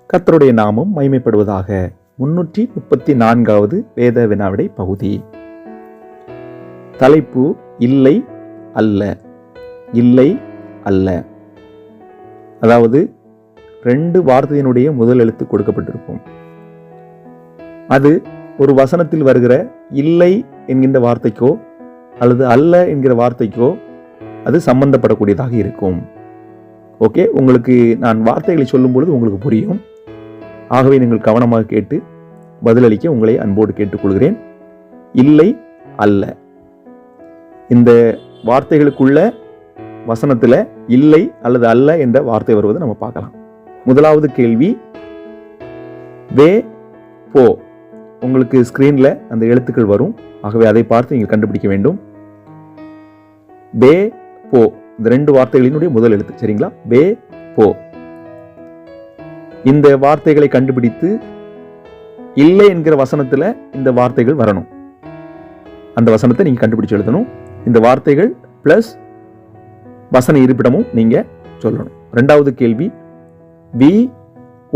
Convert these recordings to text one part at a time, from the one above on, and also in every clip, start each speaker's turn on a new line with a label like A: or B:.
A: கர்த்தருடைய நாமம் மகிமைப்படுவதாக. 334வது வேத வினாவிடை பகுதி. தலைப்பு இல்லை அல்ல. இல்லை அல்ல. அதாவது 2 வார்த்தையினுடைய முதல் எழுத்து கொடுக்கப்பட்டிருக்கும். அது ஒரு வசனத்தில் வருகிற இல்லை என்கின்ற வார்த்தைக்கோ அல்லது அல்ல என்கிற வார்த்தைக்கோ அது சம்பந்தப்படக்கூடியதாக இருக்கும். ஓகே, உங்களுக்கு நான் வார்த்தைகளை சொல்லும் பொழுது உங்களுக்கு புரியும். ஆகவே நீங்கள் கவனமாக கேட்டு பதிலளிக்க உங்களை அன்போடு கேட்டுக்கொள்கிறேன். இல்லை அல்ல. இந்த வார்த்தைகளுக்குள்ள வசனத்தில் இல்லை அல்லது அல்ல என்ற வார்த்தை வருவதை நம்ம பார்க்கலாம். முதலாவது கேள்வி, வே போ. உங்களுக்கு ஸ்கிரீன்ல அந்த எழுத்துக்கள் வரும். ஆகவே அதை பார்த்து நீங்கள் கண்டுபிடிக்க வேண்டும். பே போ, இந்த 2 வார்த்தைகளினுடைய முதல் எழுத்து. சரிங்களா? பே போ. இந்த வார்த்தைகளை கண்டுபிடித்து இல்லை என்கிற வசனத்துல இந்த வார்த்தைகள் வரணும். அந்த வசனத்தை நீங்க கண்டுபிடிச்சு எழுதணும். இந்த வார்த்தைகள் பிளஸ் வசன இருப்பிடமும் நீங்க சொல்லணும். 2வது கேள்வி, வி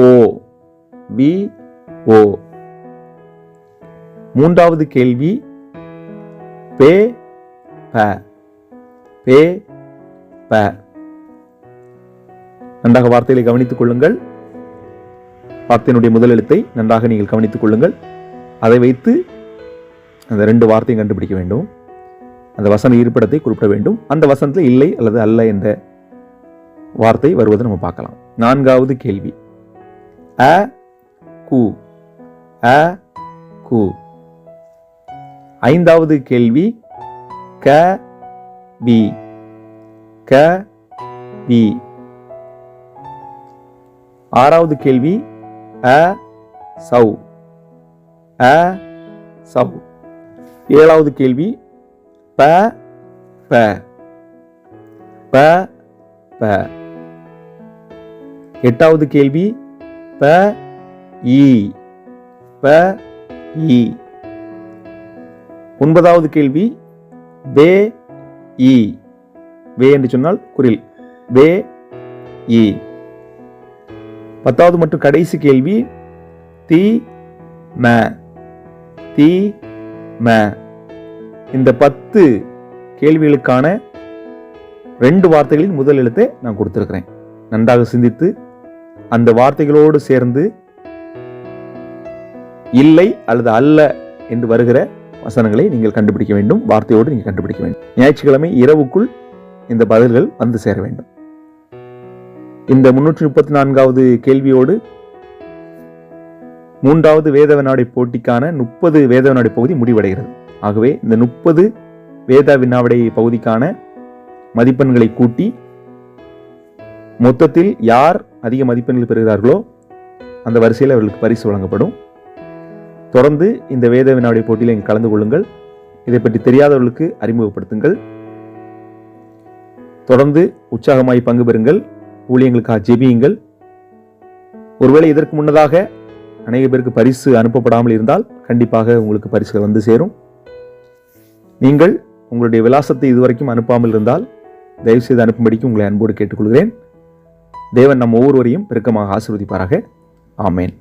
A: ஓ. வி ஓ. 3வது கேள்வி, பே ப. பே ப. நன்றாக வார்த்தைகளை கவனித்துக் கொள்ளுங்கள். வார்த்தையினுடைய முதல் எழுத்தை நன்றாக நீங்கள் கவனித்துக் கொள்ளுங்கள். அதை வைத்து அந்த 2 வார்த்தையும் கண்டுபிடிக்க வேண்டும். அந்த வசன இருப்பிடத்தை குறிப்பிட வேண்டும். அந்த வசனத்தில் இல்லை அல்லது அல்ல என்ற வார்த்தை வருவதை நம்ம பார்க்கலாம். 4வது கேள்வி, அ கு. அ கு. 5வது கேள்வி, க வி. க வி. 6வது கேள்வி, அ சௌ. அ சௌ. 7வது கேள்வி, ப ப. ப ப. 8வது கேள்வி, ப ஈ. ப ஈ. 9வது கேள்வி, வே ஈ. வே என்று சொன்னால் குரில். வே ஈ. 10வது மற்றும் கடைசி கேள்வி, தி ம. தி ம. இந்த 10 கேள்விகளுக்கான 2 வார்த்தைகளின் முதல் எழுத்தை நான் கொடுத்திருக்கிறேன். நன்றாக சிந்தித்து அந்த வார்த்தைகளோடு சேர்ந்து இல்லை அல்லது அல்ல என்று வருகிற வசனங்களை நீங்கள் கண்டுபிடிக்க வேண்டும். வார்த்தையோடு நீங்கள் கண்டுபிடிக்க வேண்டும். ஞாயிற்றுக்கிழமை இரவுக்குள் இந்த பதில்கள் வந்து சேர வேண்டும். இந்த 334வது கேள்வியோடு 3வது வேத வினாடி போட்டிக்கான 30 வேத வினாடி பகுதி முடிவடைகிறது. ஆகவே இந்த 30 வேத வினாவிடை பகுதிக்கான மதிப்பெண்களை கூட்டி மொத்தத்தில் யார் அதிக மதிப்பெண்கள் பெறுகிறார்களோ அந்த வரிசையில் அவர்களுக்கு பரிசு வழங்கப்படும். தொடர்ந்து இந்த வேத வினாவிடை போட்டியில் நீங்கள் கலந்து கொள்ளுங்கள். இதை பற்றி தெரியாதவர்களுக்கு அறிமுகப்படுத்துங்கள். தொடர்ந்து உற்சாகமாய் பங்கு பெறுங்கள். ஊழியங்களுக்காக ஜெபியுங்கள். ஒருவேளை இதற்கு முன்னதாக அநேக பேருக்கு பரிசு அனுப்பப்படாமல் இருந்தால் கண்டிப்பாக உங்களுக்கு பரிசுகள் வந்து சேரும். நீங்கள் உங்களுடைய விலாசத்தை இதுவரைக்கும் அனுப்பாமல் இருந்தால் தயவுசெய்து அனுப்பும்படிக்கு உங்களை அன்போடு கேட்டுக்கொள்கிறேன். தேவன் நம் ஒவ்வொருவரையும் பெருக்கமாக ஆசீர்வதிப்பாராக. ஆமேன்.